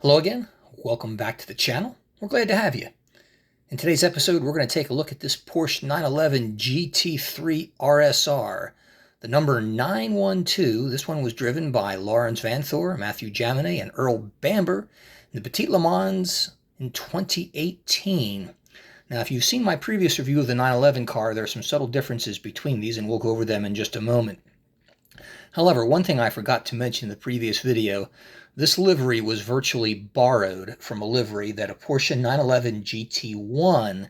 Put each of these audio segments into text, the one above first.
Hello again, welcome back to the channel. We're glad to have you. In today's episode, we're going to take a look at this Porsche 911 GT3 RSR, the number 912. This one was driven by Lawrence Vanthoor, Matthew Jaminet, and Earl Bamber in the Petit Le Mans in 2018. Now, if you've seen my previous review of the 911 car, there are some subtle differences between these, and we'll go over them in just a moment. However, one thing I forgot to mention in the previous video, this livery was virtually borrowed from a livery that a Porsche 911 GT1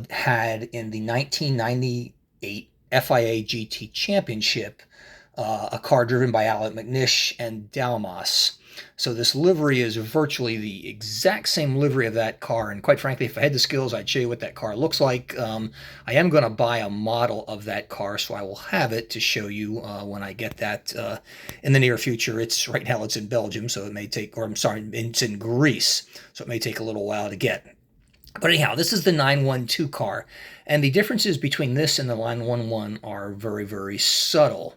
had in the 1998 FIA GT Championship, a car driven by Alec McNish and Dalmas. So this livery is virtually the exact same livery of that car, and quite frankly, if I had the skills, I'd show you what that car looks like. I am going to buy a model of that car, so I will have it to show you when I get that in the near future. Right now it's in Belgium, so it may take, or I'm sorry, it's in Greece, so it may take a little while to get. But anyhow, this is the 912 car, and the differences between this and the 911 are very, very subtle.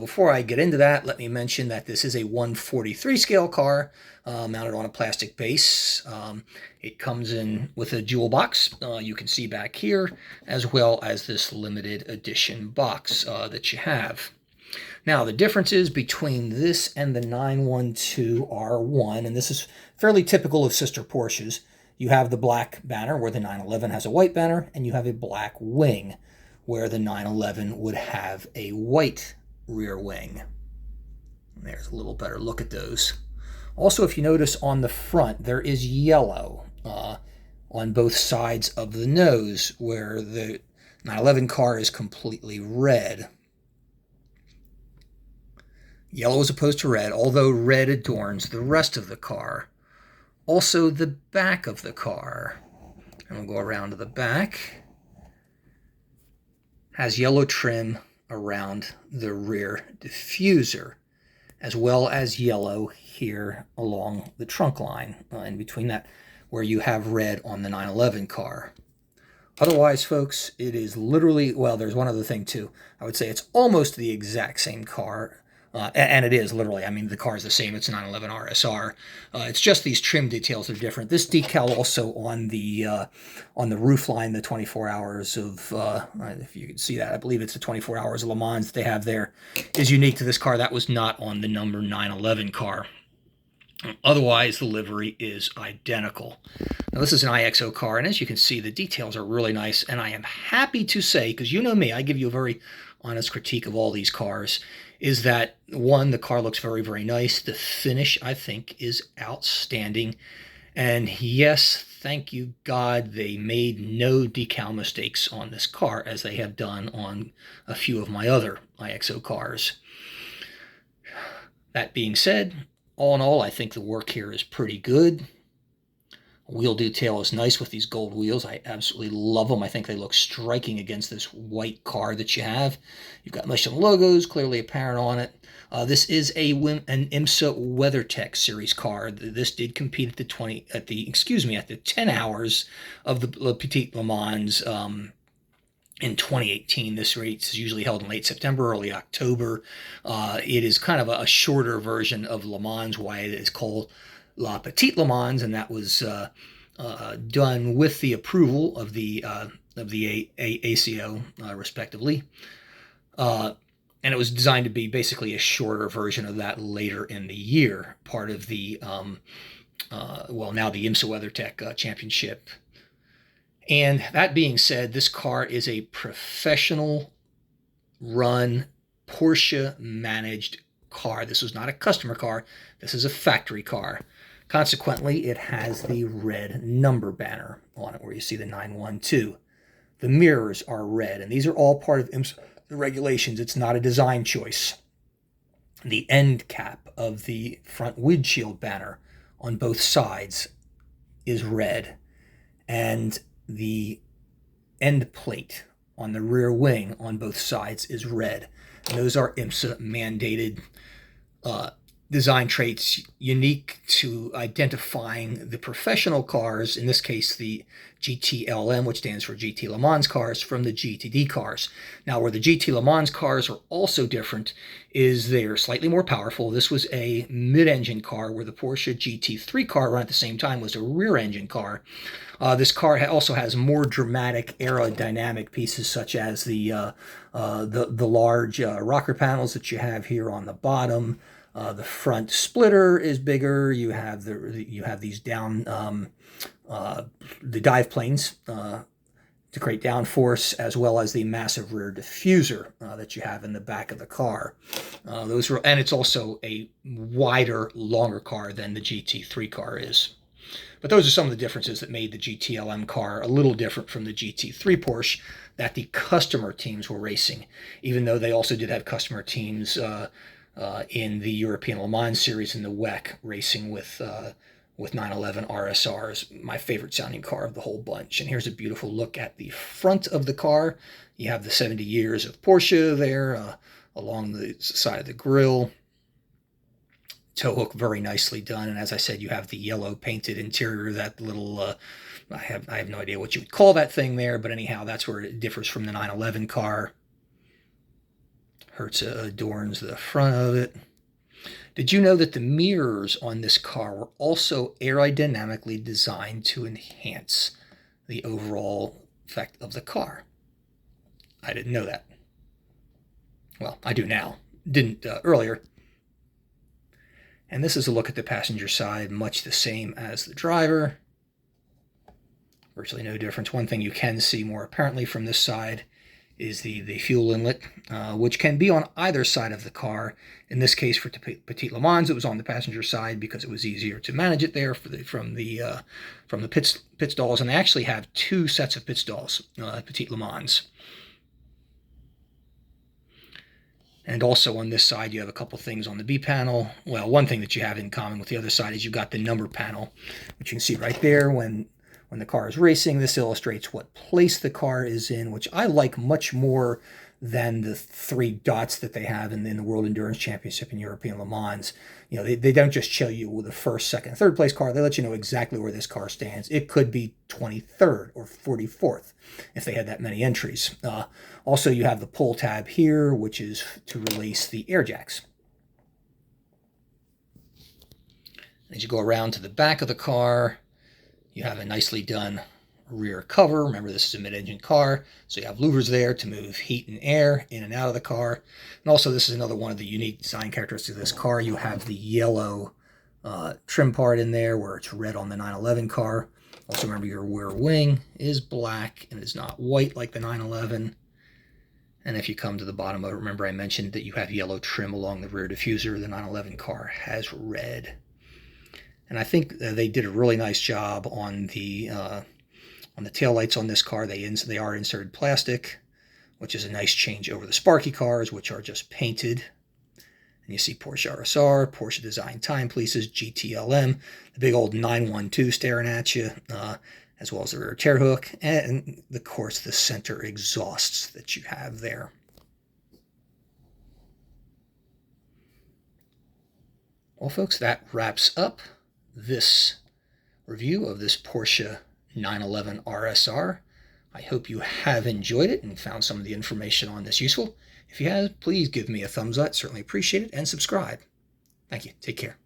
Before I get into that, let me mention that this is a 1/43 scale car mounted on a plastic base. It comes in with a jewel box, you can see back here, as well as this limited edition box that you have. Now, the differences between this and the 912 are one, and this is fairly typical of sister Porsches. You have the black banner where the 911 has a white banner, and you have a black wing where the 911 would have a white rear wing. There's a little better look at those. Also, if you notice on the front, there is yellow on both sides of the nose, where the 911 car is completely red. Yellow as opposed to red, although red adorns the rest of the car. Also, the back of the car, and we'll go around to the back, has yellow trim around the rear diffuser, as well as yellow here along the trunk line, in between that, where you have red on the 911 car. Otherwise, folks, it is literally, well, there's one other thing too. I would say it's almost the exact same car, and it is literally. I mean, the car is the same. It's a 911 RSR. It's just these trim details are different. This decal also on the roof line, the 24 hours of, if you can see that, I believe it's the 24 hours of Le Mans that they have there, is unique to this car. That was not on the number 911 car. Otherwise, the livery is identical. Now, this is an IXO car, and as you can see, the details are really nice, and I am happy to say, because you know me, I give you a very honest critique of all these cars, is that, one, the car looks very, very nice. The finish, I think, is outstanding. And yes, thank you, God, they made no decal mistakes on this car, as they have done on a few of my other IXO cars. That being said, all in all, I think the work here is pretty good. Wheel detail is nice with these gold wheels. I absolutely love them. I think they look striking against this white car that you have. You've got Michelin logos clearly apparent on it. This is an IMSA WeatherTech series car. This did compete at the 10 hours of the Petit Le Mans in 2018. This race is usually held in late September, early October. It is kind of a shorter version of Le Mans, why it is called Petite Le Mans, and that was done with the approval of the ACO, respectively. And it was designed to be basically a shorter version of that later in the year, part of the, now the IMSA WeatherTech Championship. And that being said, this car is a professional run, Porsche managed car. This was not a customer car. This is a factory car. Consequently, it has the red number banner on it where you see the 912. The mirrors are red, and these are all part of IMSA regulations. It's not a design choice. The end cap of the front windshield banner on both sides is red, and the end plate on the rear wing on both sides is red. And those are IMSA mandated design traits unique to identifying the professional cars, in this case the GTLM, which stands for GT Le Mans cars, from the GTD cars. Now, where the GT Le Mans cars are also different is they're slightly more powerful. This was a mid-engine car, where the Porsche GT3 car run at the same time was a rear-engine car. This car also has more dramatic aerodynamic pieces, such as the large rocker panels that you have here on the bottom. The front splitter is bigger. You have these down the dive planes to create downforce, as well as the massive rear diffuser that you have in the back of the car. And it's also a wider, longer car than the GT3 car is. But those are some of the differences that made the GTLM car a little different from the GT3 Porsche that the customer teams were racing, even though they also did have customer teams in the European Le Mans series in the WEC racing with 911 RSRs, my favorite sounding car of the whole bunch. And here's a beautiful look at the front of the car. You have the 70 years of Porsche there along the side of the grille. Tow hook very nicely done, and as I said, you have the yellow painted interior, that little I have no idea what you would call that thing there, but anyhow, that's where it differs from the 911 car. Hertz adorns the front of it. Did you know that the mirrors on this car were also aerodynamically designed to enhance the overall effect of the car? I didn't know that. Well, I do now. Didn't earlier. And this is a look at the passenger side, much the same as the driver. Virtually no difference. One thing you can see more apparently from this side is the fuel inlet, which can be on either side of the car. In this case, for Petit Le Mans, it was on the passenger side because it was easier to manage it there from the pit stalls. And they actually have two sets of pit stalls at Petit Le Mans. And also on this side, you have a couple things on the B panel. Well, one thing that you have in common with the other side is you've got the number panel, which you can see right there when the car is racing. This illustrates what place the car is in, which I like much more than the 3 dots that they have in the World Endurance Championship and European Le Mans. You know, they don't just show you with the first, second, third place car. They let you know exactly where this car stands. It could be 23rd or 44th if they had that many entries. Also, you have the pull tab here, which is to release the air jacks. As you go around to the back of the car, you have a nicely done rear cover. Remember, this is a mid-engine car, so you have louvers there to move heat and air in and out of the car. And also, this is another one of the unique design characteristics of this car. You have the yellow trim part in there where it's red on the 911 car. Also, remember, your rear wing is black and is not white like the 911. And if you come to the bottom of it, remember I mentioned that you have yellow trim along the rear diffuser. The 911 car has red. And I think they did a really nice job on the taillights on this car. They are inserted plastic, which is a nice change over the Sparky cars, which are just painted. And you see Porsche RSR, Porsche Design Timepieces, GTLM, the big old 912 staring at you, as well as the rear tail hook, and of course the center exhausts that you have there. Well, folks, that wraps up this review of this Porsche 911 RSR. I hope you have enjoyed it and found some of the information on this useful. If you have, please give me a thumbs up. Certainly appreciate it, and subscribe. Thank you. Take care.